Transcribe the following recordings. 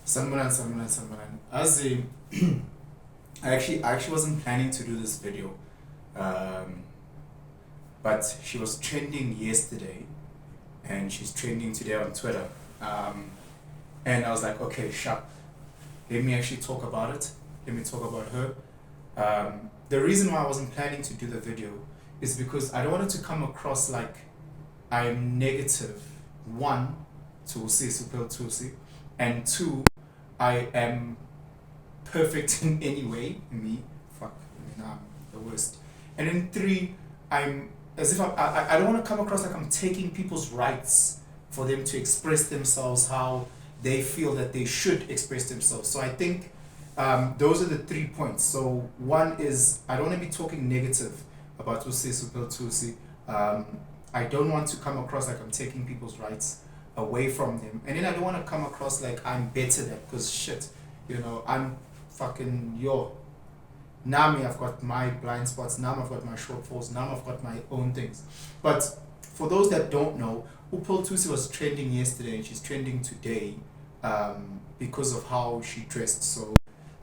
Sambaran. As a, I actually wasn't planning to do this video, um, but she was trending yesterday, and she's trending today on Twitter. Um, and I was like, okay, sharp. Let me actually talk about it. Let me talk about her. The reason why I wasn't planning to do the video is because I don't want it to come across like I'm negative. One, to Supel Tusi, and two, I am perfect in any way. Me, fuck, I mean, I'm the worst. And then three, I'm as if I don't want to come across like I'm taking people's rights for them to express themselves how they feel that they should express themselves. So I think those are the 3 points. So one is I don't want to be talking negative about Tusi Supel Tusi. Um, I don't want to come across like I'm taking people's rights away from them. And then I don't want to come across like I'm better than, because shit, I'm fucking yo. Now I've got my blind spots, now I've got my shortfalls, now I've got my own things. But for those that don't know, Upol Tusi was trending yesterday and she's trending today because of how she dressed. So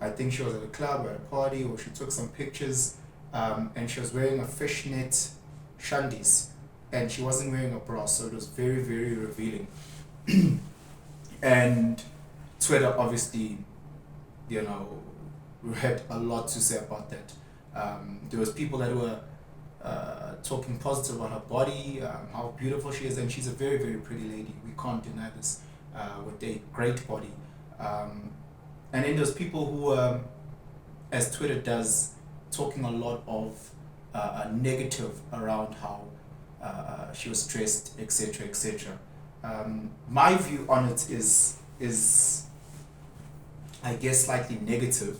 I think she was at a club or at a party, or she took some pictures, and she was wearing a fishnet shandies, and she wasn't wearing a bra, so it was very, very revealing. And Twitter obviously, you know, had a lot to say about that. There was people that were talking positive about her body, how beautiful she is, and she's a very, very pretty lady. We can't deny this, with a great body. And then there's people who, as Twitter does, talking a lot of negative around how she was dressed, etc., etc. My view on it is I guess slightly negative,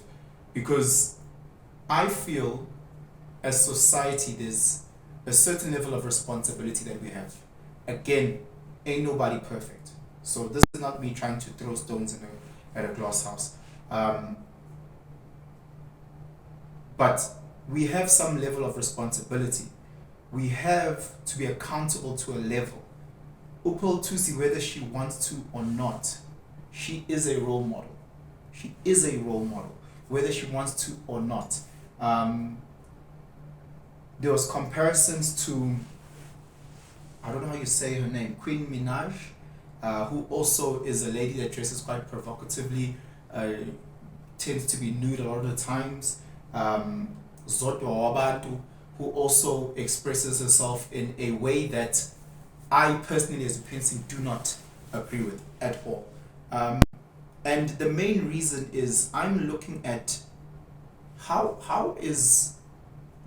because I feel as society there's a certain level of responsibility that we have. Again, ain't nobody perfect. So this is not me trying to throw stones at a glass house. But we have some level of responsibility. We have to be accountable to a level. Upol Tusi, whether she wants to or not, she is a role model. She is a role model, whether she wants to or not. There was comparisons to, I don't know how you say her name, Queen Minaj, who also is a lady that dresses quite provocatively, tends to be nude a lot of the times. Zodwa Wabantu, who also expresses herself in a way that I personally, as a person, do not agree with at all. And the main reason is I'm looking at how is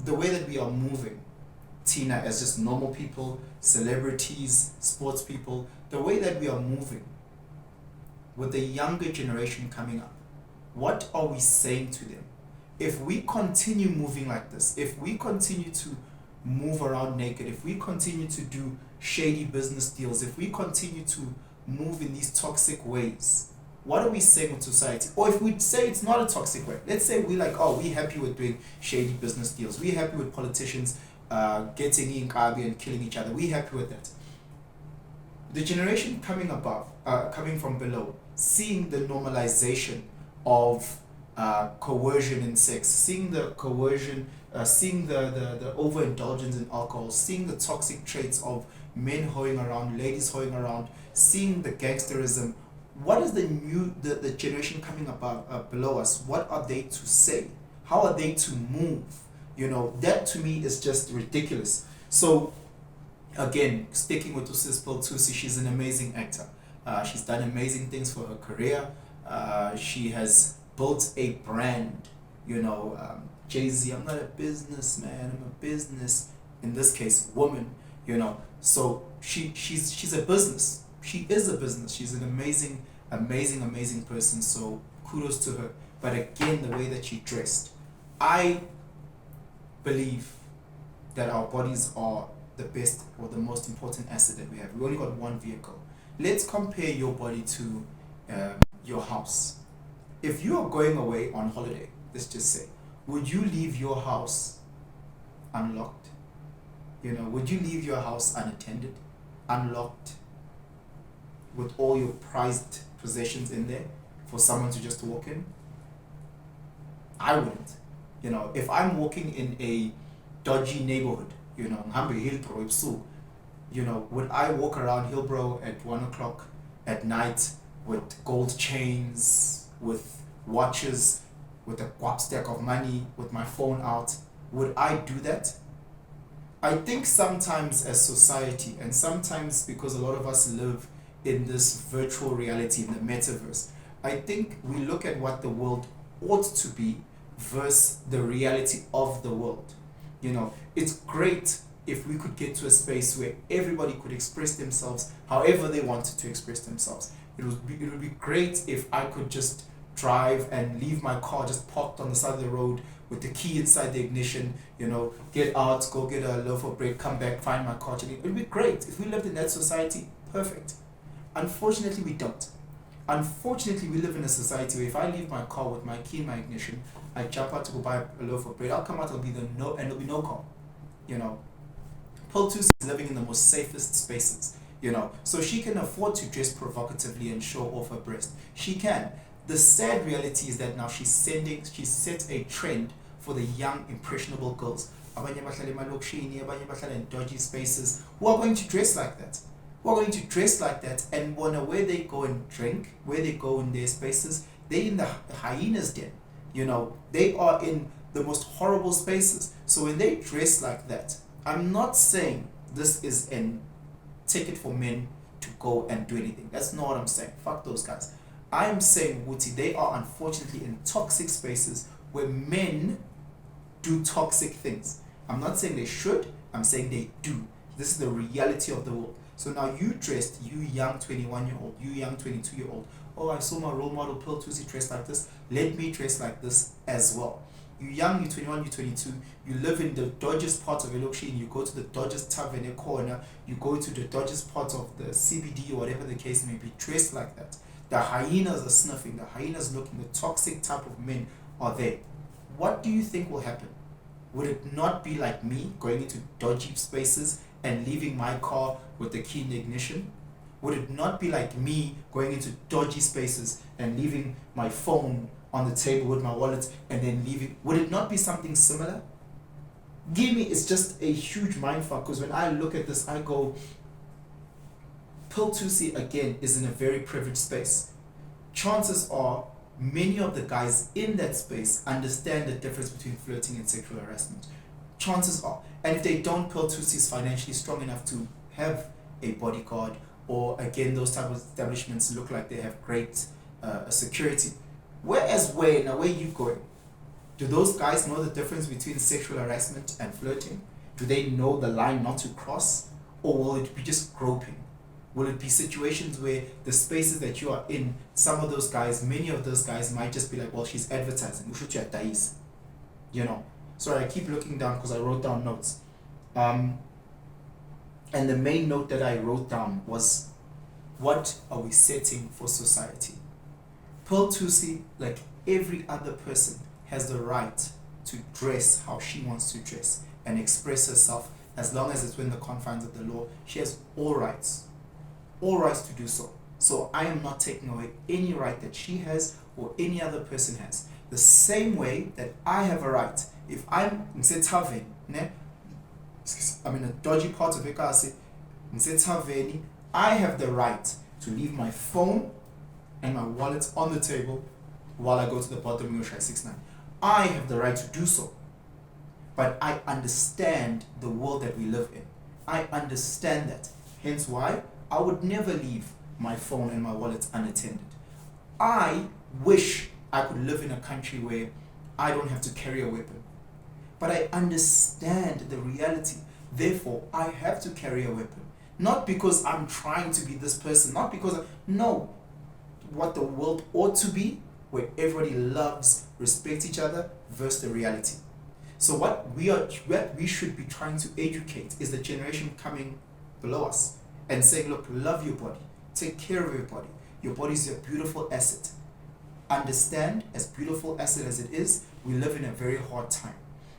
the way that we are moving, Tina, as just normal people, celebrities, sports people, the way that we are moving with the younger generation coming up. What are we saying to them? If we continue moving like this, if we continue to move around naked, if we continue to do shady business deals, if we continue to move in these toxic ways, what are we saying to society? Or if we say it's not a toxic way, let's say we're happy with doing shady business deals, we're happy with politicians getting in Kabi and killing each other, we're happy with that. The generation coming above, coming from below, seeing the normalization of coercion in sex, seeing the coercion, seeing the overindulgence in alcohol, seeing the toxic traits of men hoeing around, ladies hoeing around, seeing the gangsterism. What is the generation coming above, below us? What are they to say? How are they to move? That to me is just ridiculous. So again, sticking with Tusispil Tusi, she's an amazing actor. She's done amazing things for her career. She has built a brand. Jay-Z, I'm not a businessman, I'm a business, in this case, woman. So she's a business. She is a business. She's an amazing, amazing, amazing person. So kudos to her. But again, the way that she dressed, I believe that our bodies are the best or the most important asset that we have. We only got one vehicle. Let's compare your body to your house. If you are going away on holiday, let's just say, would you leave your house unlocked? Would you leave your house unattended, unlocked, with all your prized possessions in there? for someone to just walk in? I wouldn't. You know, if I'm walking in a dodgy neighborhood, you know, Ngambe Hillbrow Ipsu, you know, would I walk around Hillbrow at 1 o'clock at night with gold chains, with watches, with a guap stack of money, with my phone out? Would I do that? I think sometimes as society, and sometimes because a lot of us live in this virtual reality, in the metaverse, I think we look at what the world ought to be versus the reality of the world. You know, it's great if we could get to a space where everybody could express themselves however they wanted to express themselves. It would be great if I could just drive and leave my car just parked on the side of the road with the key inside the ignition, you know, get out, go get a loaf of bread, come back, find my car. It would be great if we lived in that society. Perfect. Unfortunately, we don't. Unfortunately, we live in a society where if I leave my car with my key in my ignition, I jump out to go buy a loaf of bread, I'll come out, and there'll be no car. You know, Pearl Thusi is living in the most safest spaces, you know, so she can afford to dress provocatively and show off her breast. She can. The sad reality is that now she's set a trend for the young, impressionable girls. Abanye bahlala emalokishini, abanye bahlala in dodgy spaces, who are going to dress like that. Who are going to dress like that, and where they go and drink, where they go in their spaces, they're in the hyenas den. You know, they are in the most horrible spaces. So when they dress like that, I'm not saying this is a ticket for men to go and do anything. That's not what I'm saying. Fuck those guys. I am saying, Wuti, they are unfortunately in toxic spaces where men do toxic things. I'm not saying they should, I'm saying they do. This is the reality of the world. So now you dressed, you young 21-year-old, you young 22-year-old, oh, I saw my role model Pearl Thusi dress like this, let me dress like this as well. You young, you 21, you 22, you live in the dodgiest part of Elokshi, you go to the dodgiest tavern corner, you go to the dodgiest part of the CBD or whatever the case may be, dressed like that. The hyenas are sniffing, the hyenas looking, the toxic type of men are there. What do you think will happen? Would it not be like me going into dodgy spaces and leaving my car with the key in the ignition? Would it not be like me going into dodgy spaces and leaving my phone on the table with my wallet and then leaving? Would it not be something similar? Give me, it's just a huge mindfuck, because when I look at this, I go, Pearl Thusi again is in a very privileged space. Chances are many of the guys in that space understand the difference between flirting and sexual harassment. Chances are. And if they don't, Pearl Thusi is financially strong enough to have a bodyguard, or again, those type of establishments look like they have great security. Whereas where you going? Do those guys know the difference between sexual harassment and flirting? Do they know the line not to cross? Or will it be just groping? Will it be situations where the spaces that you are in, many of those guys might just be like, well, she's advertising. You know. Sorry, I keep looking down because I wrote down notes. And the main note that I wrote down was, what are we setting for society? Pearl Thusi, like every other person, has the right to dress how she wants to dress and express herself, as long as it's within the confines of the law. She has all rights to do so. So I am not taking away any right that she has or any other person has. The same way that I have a right, if I'm in a dodgy part of Ekasi, I have the right to leave my phone and my wallet on the table while I go to the bathroom of Shai 69. I have the right to do so. But I understand the world that we live in. I understand that. Hence why I would never leave my phone and my wallet unattended. I wish I could live in a country where I don't have to carry a weapon. But I understand the reality. Therefore, I have to carry a weapon. Not because I'm trying to be this person, not because no. What the world ought to be, where everybody loves, respects each other, versus the reality. So what we should be trying to educate is the generation coming below us and saying, look, love your body, take care of your body. Your body is a beautiful asset. Understand, as beautiful asset as it is, we live in a very hard time.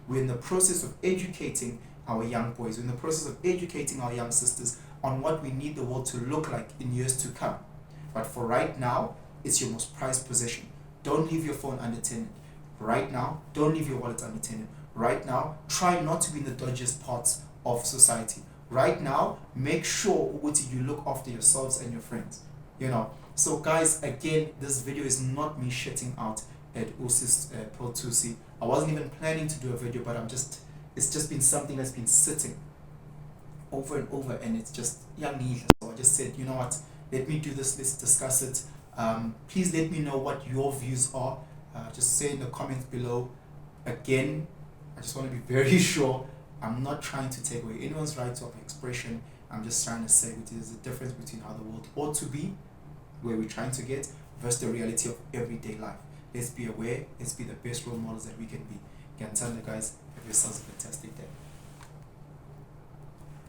We're in the process of educating our young boys. We're in the process of educating our young sisters on what we need the world to look like in years to come. But for right now, it's your most prized possession. Don't leave your phone unattended. Right now, don't leave your wallet unattended. Right now, try not to be in the dodgiest parts of society. Right now, make sure you look after yourselves and your friends. So guys, again, this video is not me shitting out at Usis Potusi. I wasn't even planning to do a video, but it's just been something that's been sitting over and over, and it's just young. So I just said, you know what, let me do this, let's discuss it. Please let me know what your views are. Just say in the comments below. Again, I just want to be very sure I'm not trying to take away anyone's right of expression. I'm just trying to say there's a difference between how the world ought to be, where we're trying to get, versus the reality of everyday life. Let's be aware, let's be the best role models that we can be. Guys, have yourselves a fantastic day.